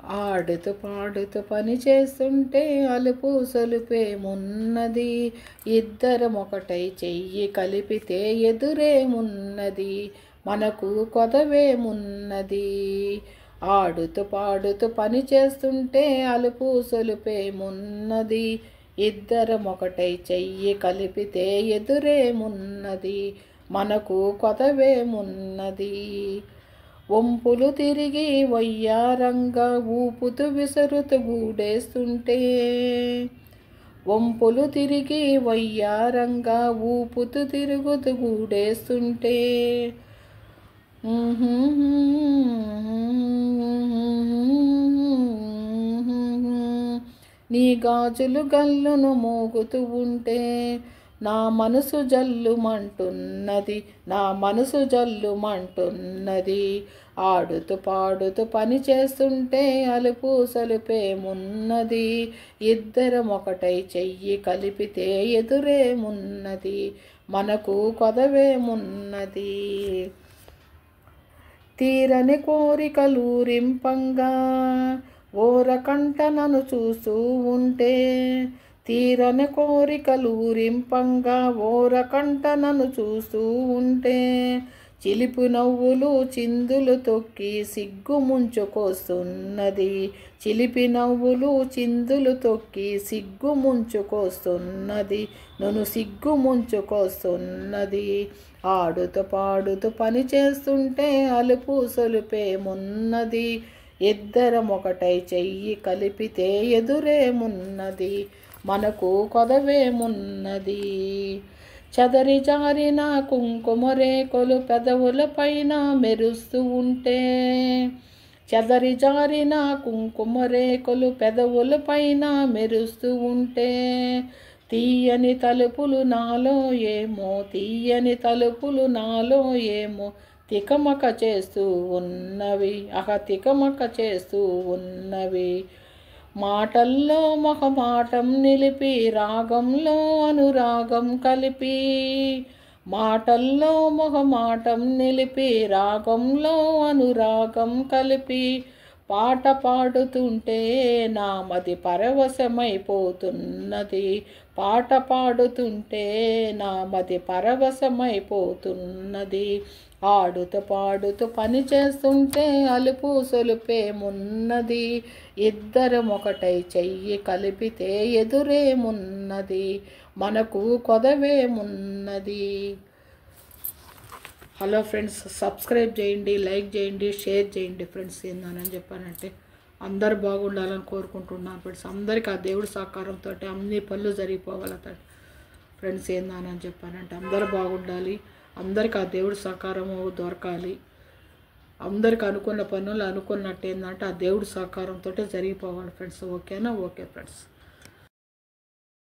ఆడుతూ పాడుతూ పని చేస్తుంటే అలుపు సొలుపేమున్నది, ఇద్దరం ఒకటై చెయ్యి కలిపితే ఎదురేమున్నది, మనకు కొదవేమున్నది. ఆడుతూ పాడుతూ పని చేస్తుంటే అలుపు సొలుపేమున్నది, ఇద్దరం ఒకటై చెయ్యి కలిపితే ఎదురేమున్నది, మనకు కొదవేమున్నది. వంపులు తిరిగి వయ్యారంగా ఊపుతూ విసురుతూ గూడేస్తుంటే, వంపులు తిరిగి వయ్యారంగా ఊపుతూ తిరుగుతూ గూడేస్తుంటే, నీ గాజులు గల్లును మోగుతూ ఉంటే నా మనసు జల్లుమంటున్నది, నా మనసు జల్లుమంటున్నది. ఆడుతూ పాడుతూ పని చేస్తుంటే అలుపు సొలుపేమున్నది, ఇద్దరం ఒకటై చెయ్యి కలిపితే ఎదురేమున్నది, మనకు కొదవేమున్నది. తీరని కోరికలూరింపంగా ఓరకంట నన్ను చూస్తూ ఉంటే, తీరని కోరికలూరింపంగా ఓరకంట నన్ను చూస్తూ ఉంటే, చిలిపి నవ్వులు చిందులు తొక్కి సిగ్గు ముంచుకొస్తున్నది, చిలిపి నవ్వులు చిందులు తొక్కి సిగ్గు ముంచుకొస్తున్నది, నన్ను సిగ్గు ముంచుకొస్తున్నది. ఆడుతూ పాడుతూ పని చేస్తుంటే అలుపు సొలుపేమున్నది, ఇద్దరం ఒకటై చెయ్యి కలిపితే ఎదురేమున్నది, మనకు కొదవేమున్నది. చదరి జారిన కుంకుమ రేకులు పెదవుల పైన మెరుస్తూ ఉంటే, చదరి జారిన కుంకుమ రేకులు పెదవుల పైన మెరుస్తూ ఉంటే, తీయని తలుపులు నాలో ఏమో, తీయని తలుపులు నాలో ఏమో తికమక చేస్తూ ఉన్నవి, తికమక చేస్తూ ఉన్నవి. మాటల్లో మొహమాటం నిలిపి రాగంలో అనురాగం కలిపి, మాటల్లో మొహమాటం నిలిపి రాగంలో అనురాగం కలిపి, పాట పాడుతుంటే నా మది పరవశమైపోతున్నది, పాట పాడుతుంటే నా మది పరవశమైపోతున్నది. ఆడుతూ పాడుతూ పని చేస్తుంటే అలుపు సొలుపేమున్నది, ఇద్దరం ఒకటై చెయ్యి కలిపితే ఎదురేమున్నది, మనకు కొదవేమున్నది. హలో ఫ్రెండ్స్, సబ్స్క్రైబ్ చేయండి, లైక్ చేయండి, షేర్ చేయండి ఫ్రెండ్స్. ఏందని చెప్పానంటే అందరు బాగుండాలని కోరుకుంటున్నాను ఫ్రెండ్స్. అందరికీ ఆ దేవుడి సహకారంతో అన్ని పనులు జరిగిపోగలుగుతాయి ఫ్రెండ్స్. ఏందని చెప్పానంటే అందరూ బాగుండాలి, అందరికీ ఆ దేవుడి సహకారము దొరకాలి, అందరికి అనుకున్న పనులు అనుకున్నట్టు ఏంటంటే ఆ దేవుడి సహకారంతో జరిగిపోవాలి ఫ్రెండ్స్. ఓకేనా? Okay friends.